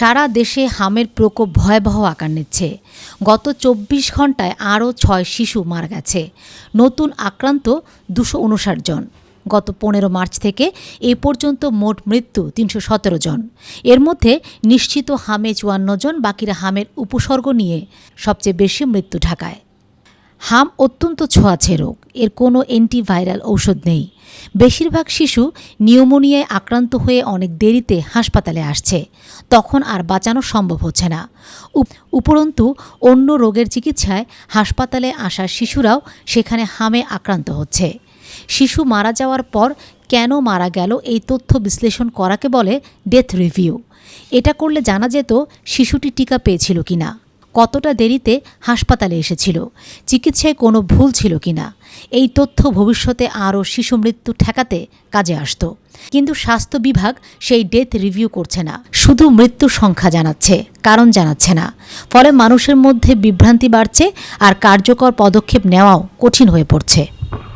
সারা দেশে হামের প্রকোপ ভয়াবহ আকার নিচ্ছে। গত ২৪ ঘণ্টায় আরও ৬ শিশু মারা গেছে। নতুন আক্রান্ত ২৫৯ জন। গত ১৫ মার্চ থেকে এ পর্যন্ত মোট মৃত্যু ৩১৭ জন। এর মধ্যে নিশ্চিত হামে ৫৪ জন, বাকিরা হামের উপসর্গ নিয়ে। সবচেয়ে বেশি মৃত্যু ঢাকায়। হাম অত্যন্ত ছোঁয়াচে রোগ, এর কোনো অ্যান্টিভাইরাল ঔষধ নেই। বেশিরভাগ শিশু নিউমোনিয়ায় আক্রান্ত হয়ে অনেক দেরিতে হাসপাতালে আসছে, তখন আর বাঁচানো সম্ভব হচ্ছে না। উপরন্তু অন্য রোগের চিকিৎসায় হাসপাতালে আসা শিশুরাও সেখানে হামে আক্রান্ত হচ্ছে। শিশু মারা যাওয়ার পর কেন মারা গেল এই তথ্য বিশ্লেষণ করাকে বলে ডেথ রিভিউ। এটা করলে জানা যেত শিশুটি টিকা পেয়েছিল কিনা, কতটা দেরিতে হাসপাতালে এসেছিল, চিকিৎসায় কোনো ভুল ছিল কিনা। এই তথ্য ভবিষ্যতে আরও শিশু মৃত্যু ঠেকাতে কাজে আসত। কিন্তু স্বাস্থ্য বিভাগ সেই ডেথ রিভিউ করছে না, শুধু মৃত্যুর সংখ্যা জানাচ্ছে, কারণ জানাচ্ছে না। ফলে মানুষের মধ্যে বিভ্রান্তি বাড়ছে আর কার্যকর পদক্ষেপ নেওয়াও কঠিন হয়ে পড়ছে।